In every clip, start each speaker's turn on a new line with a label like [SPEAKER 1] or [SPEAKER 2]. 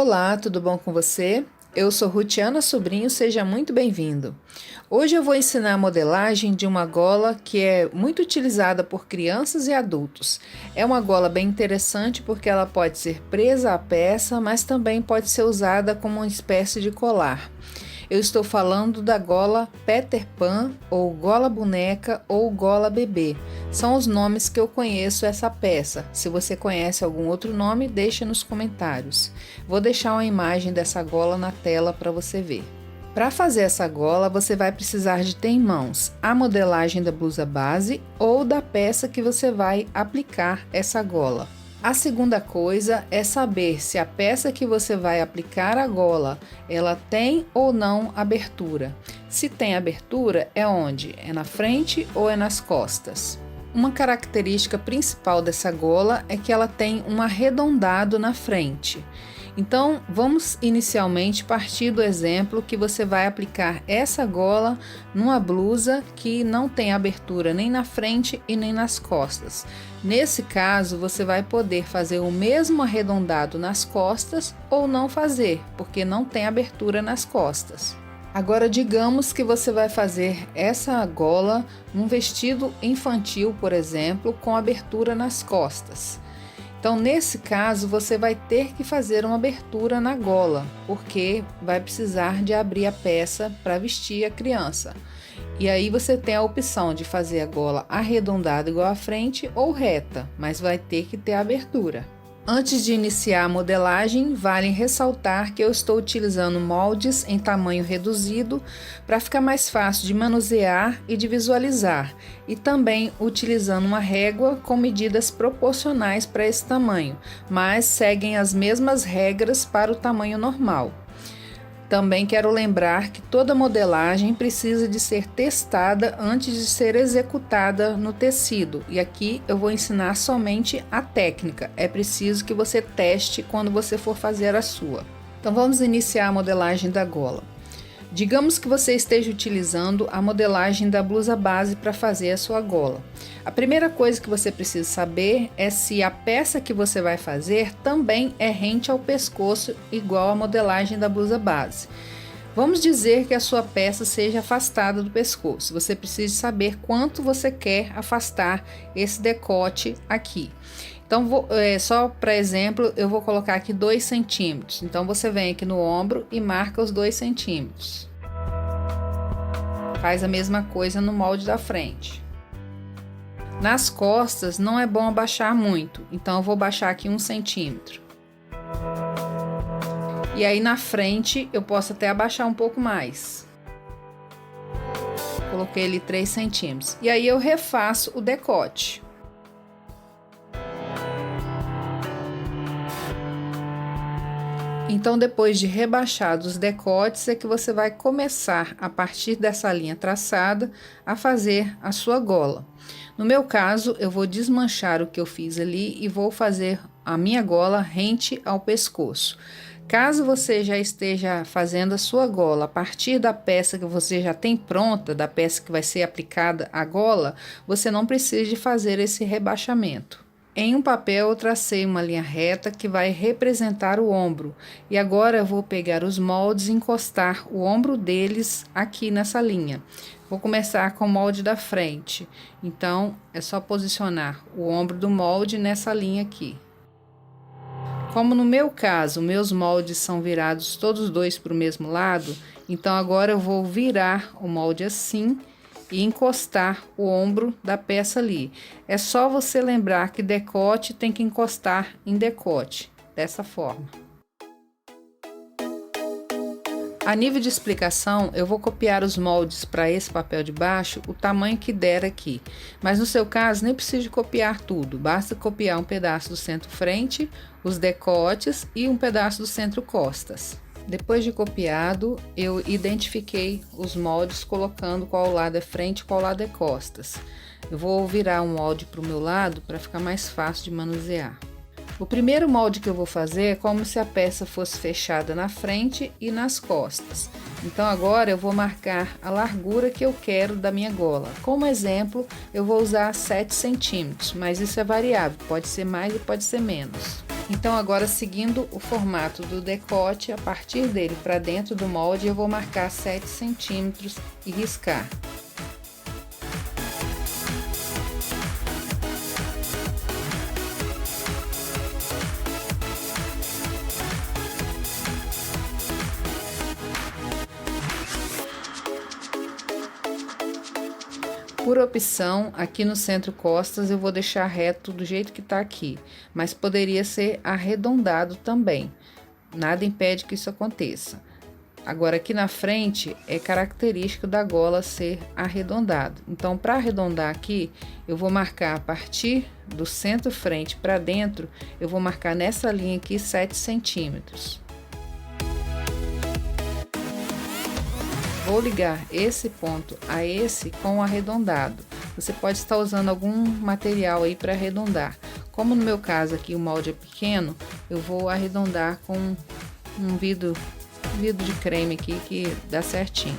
[SPEAKER 1] Olá, tudo bom com você? Eu sou Rutiana Sobrinho, seja muito bem-vindo. Hoje eu vou ensinar a modelagem de uma gola que é muito utilizada por crianças e adultos. É uma gola bem interessante porque ela pode ser presa à peça, mas também pode ser usada como uma espécie de colar. Eu estou falando da gola Peter Pan, ou gola boneca, ou gola bebê. São os nomes que eu conheço essa peça. Se você conhece algum outro nome, deixe nos comentários. Vou deixar uma imagem dessa gola na tela para você ver. Para fazer essa gola, você vai precisar de ter em mãos a modelagem da blusa base ou da peça que você vai aplicar essa gola. A segunda coisa é saber se a peça que você vai aplicar a gola, ela tem ou não abertura. Se tem abertura, é onde? É na frente ou é nas costas? Uma característica principal dessa gola é que ela tem um arredondado na frente. Então, vamos inicialmente partir do exemplo que você vai aplicar essa gola numa blusa que não tem abertura nem na frente e nem nas costas. Nesse caso, você vai poder fazer o mesmo arredondado nas costas ou não fazer, porque não tem abertura nas costas. Agora, digamos que você vai fazer essa gola num vestido infantil, por exemplo, com abertura nas costas. Então, nesse caso, você vai ter que fazer uma abertura na gola, porque vai precisar de abrir a peça para vestir a criança. E aí você tem a opção de fazer a gola arredondada igual à frente ou reta, mas vai ter que ter a abertura. Antes de iniciar a modelagem, vale ressaltar que eu estou utilizando moldes em tamanho reduzido para ficar mais fácil de manusear e de visualizar, e também utilizando uma régua com medidas proporcionais para esse tamanho, mas seguem as mesmas regras para o tamanho normal. Também quero lembrar que toda modelagem precisa de ser testada antes de ser executada no tecido. E aqui eu vou ensinar somente a técnica. É preciso que você teste quando você for fazer a sua. Então vamos iniciar a modelagem da gola. Digamos que você esteja utilizando a modelagem da blusa base para fazer a sua gola. A primeira coisa que você precisa saber é se a peça que você vai fazer também é rente ao pescoço, igual a modelagem da blusa base. Vamos dizer que a sua peça seja afastada do pescoço. Você precisa saber quanto você quer afastar esse decote aqui. Então, só para exemplo, eu vou colocar aqui 2 centímetros. Então, você vem aqui no ombro e marca os 2 centímetros. Faz a mesma coisa no molde da frente. Nas costas, não é bom abaixar muito. Então, eu vou baixar aqui 1 centímetro. E aí, na frente, eu posso até abaixar um pouco mais. Coloquei ali 3 centímetros. E aí, eu refaço o decote. Então, depois de rebaixados os decotes, é que você vai começar, a partir dessa linha traçada, a fazer a sua gola. No meu caso, eu vou desmanchar o que eu fiz ali e vou fazer a minha gola rente ao pescoço. Caso você já esteja fazendo a sua gola a partir da peça que você já tem pronta, da peça que vai ser aplicada a gola, você não precisa de fazer esse rebaixamento. Em um papel eu tracei uma linha reta que vai representar o ombro, e agora eu vou pegar os moldes e encostar o ombro deles aqui nessa linha. Vou começar com o molde da frente, então é só posicionar o ombro do molde nessa linha aqui. Como no meu caso, meus moldes são virados todos dois para o mesmo lado, então agora eu vou virar o molde assim e encostar o ombro da peça ali. É só você lembrar que decote tem que encostar em decote, dessa forma. A nível de explicação, eu vou copiar os moldes para esse papel de baixo, o tamanho que der aqui. Mas no seu caso, nem precisa de copiar tudo, basta copiar um pedaço do centro-frente, os decotes e um pedaço do centro-costas. Depois de copiado, eu identifiquei os moldes colocando qual lado é frente e qual lado é costas. Eu vou virar um molde para o meu lado para ficar mais fácil de manusear. O primeiro molde que eu vou fazer é como se a peça fosse fechada na frente e nas costas. Então agora eu vou marcar a largura que eu quero da minha gola. Como exemplo, eu vou usar 7 centímetros, mas isso é variável, pode ser mais e pode ser menos. Então agora, seguindo o formato do decote, a partir dele para dentro do molde, eu vou marcar 7 centímetros e riscar. Por opção, aqui no centro costas eu vou deixar reto do jeito que tá aqui, mas poderia ser arredondado também. Nada impede que isso aconteça. Agora aqui na frente é característico da gola ser arredondado. Então, para arredondar aqui, eu vou marcar a partir do centro-frente para dentro, eu vou marcar nessa linha aqui 7 centímetros. Vou ligar esse ponto a esse com o arredondado. Você pode estar usando algum material aí para arredondar. Como no meu caso aqui o molde é pequeno, eu vou arredondar com um vidro de creme aqui que dá certinho.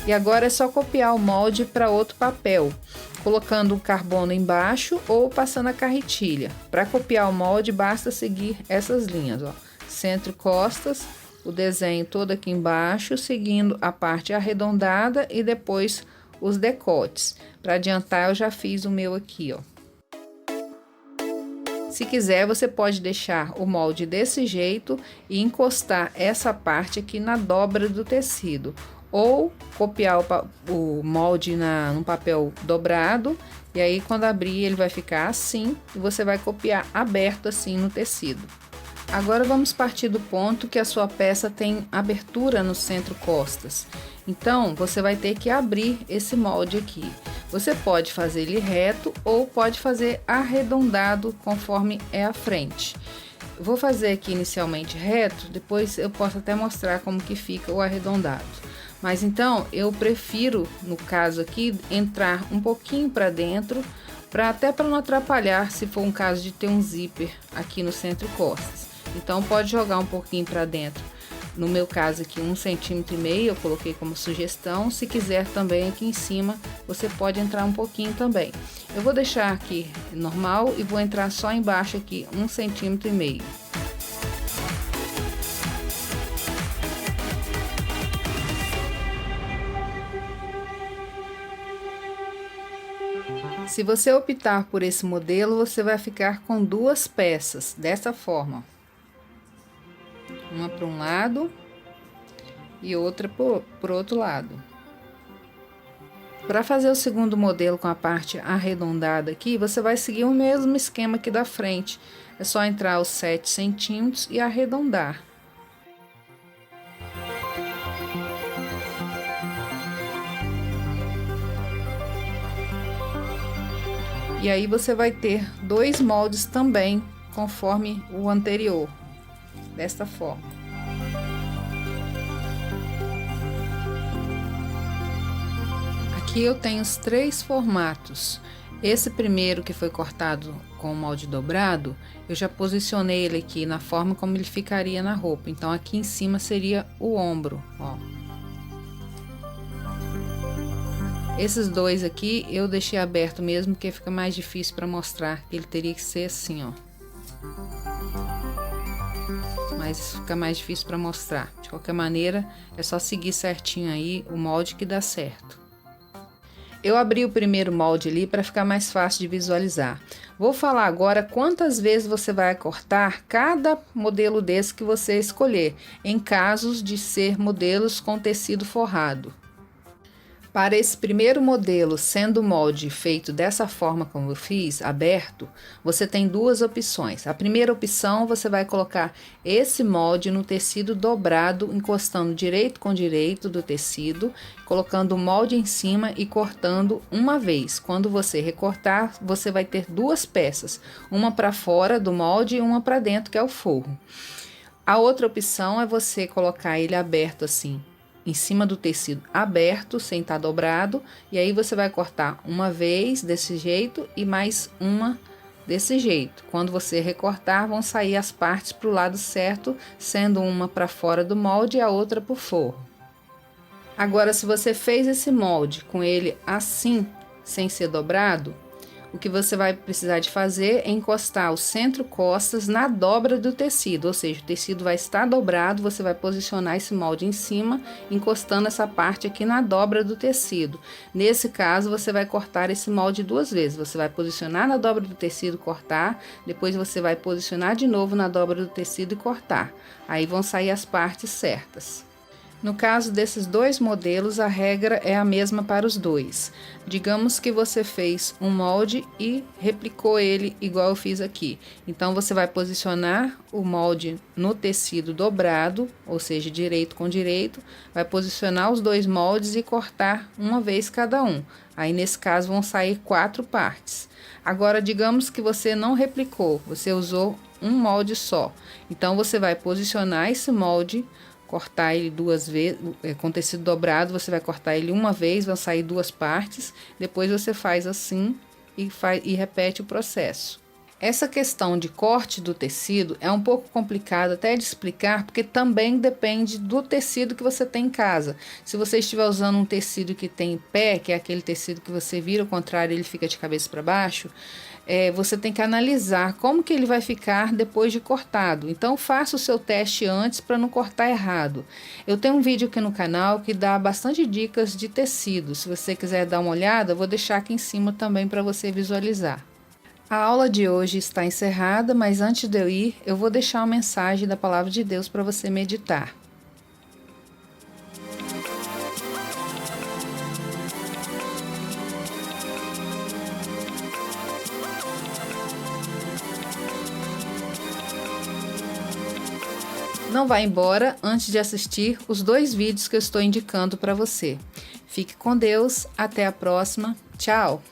[SPEAKER 1] E agora é só copiar o molde para outro papel, colocando o carbono embaixo ou passando a carretilha. Para copiar o molde, basta seguir essas linhas, ó. Centro costas, o desenho todo aqui embaixo, seguindo a parte arredondada e depois os decotes. Para adiantar, eu já fiz o meu aqui, ó. Se quiser, você pode deixar o molde desse jeito e encostar essa parte aqui na dobra do tecido, ou copiar o molde num papel dobrado, e aí quando abrir ele vai ficar assim, e você vai copiar aberto assim no tecido. Agora vamos partir do ponto que a sua peça tem abertura no centro costas. Então, você vai ter que abrir esse molde aqui. Você pode fazer ele reto ou pode fazer arredondado conforme é a frente. Eu vou fazer aqui inicialmente reto, depois eu posso até mostrar como que fica o arredondado. Mas então, eu prefiro, no caso aqui, entrar um pouquinho para dentro, até para não atrapalhar se for um caso de ter um zíper aqui no centro costas. Então pode jogar um pouquinho para dentro. No meu caso aqui 1,5 cm eu coloquei como sugestão. Se quiser também aqui em cima você pode entrar um pouquinho também. Eu vou deixar aqui normal e vou entrar só embaixo aqui 1,5 cm. Se você optar por esse modelo, você vai ficar com duas peças dessa forma. Uma para um lado e outra por outro lado. Para fazer o segundo modelo com a parte arredondada aqui, você vai seguir o mesmo esquema aqui da frente. É só entrar os 7 centímetros e arredondar. E aí você vai ter dois moldes também, conforme o anterior. Desta forma. Aqui eu tenho os três formatos. Esse primeiro que foi cortado com o molde dobrado, eu já posicionei ele aqui na forma como ele ficaria na roupa. Então aqui em cima seria o ombro, ó. Esses dois aqui eu deixei aberto mesmo, porque fica mais difícil para mostrar. Ele teria que ser assim, ó. Mas fica mais difícil para mostrar. De qualquer maneira, é só seguir certinho aí o molde que dá certo. Eu abri o primeiro molde ali para ficar mais fácil de visualizar. Vou falar agora quantas vezes você vai cortar cada modelo desse que você escolher, em casos de ser modelos com tecido forrado. Para esse primeiro modelo, sendo o molde feito dessa forma como eu fiz, aberto, você tem duas opções. A primeira opção, você vai colocar esse molde no tecido dobrado, encostando direito com direito do tecido, colocando o molde em cima e cortando uma vez. Quando você recortar, você vai ter duas peças, uma para fora do molde e uma para dentro, que é o forro. A outra opção é você colocar ele aberto assim, em cima do tecido aberto, sem estar dobrado, e aí você vai cortar uma vez desse jeito e mais uma desse jeito. Quando você recortar, vão sair as partes para o lado certo, sendo uma para fora do molde e a outra para o forro. Agora, se você fez esse molde com ele assim, sem ser dobrado, o que você vai precisar de fazer é encostar o centro-costas na dobra do tecido, ou seja, o tecido vai estar dobrado, você vai posicionar esse molde em cima, encostando essa parte aqui na dobra do tecido. Nesse caso, você vai cortar esse molde 2 vezes, você vai posicionar na dobra do tecido, cortar, depois você vai posicionar de novo na dobra do tecido e cortar. Aí vão sair as partes certas. No caso desses dois modelos, a regra é a mesma para os dois. Digamos que você fez um molde e replicou ele igual eu fiz aqui. Então, você vai posicionar o molde no tecido dobrado, ou seja, direito com direito, vai posicionar os dois moldes e cortar uma vez cada um. Aí, nesse caso, vão sair 4 partes. Agora, digamos que você não replicou, você usou um molde só. Então, você vai posicionar esse molde, cortar ele 2 vezes, com tecido dobrado, você vai cortar ele uma vez, vão sair 2 partes, depois você faz assim e repete o processo. Essa questão de corte do tecido é um pouco complicado até de explicar, porque também depende do tecido que você tem em casa. Se você estiver usando um tecido que tem pé, que é aquele tecido que você vira ao contrário, ele fica de cabeça para baixo, você tem que analisar como que ele vai ficar depois de cortado. Então, faça o seu teste antes para não cortar errado. Eu tenho um vídeo aqui no canal que dá bastante dicas de tecido. Se você quiser dar uma olhada, eu vou deixar aqui em cima também para você visualizar. A aula de hoje está encerrada, mas antes de eu ir, eu vou deixar uma mensagem da Palavra de Deus para você meditar. Não vá embora antes de assistir os 2 vídeos que eu estou indicando para você. Fique com Deus, até a próxima, tchau!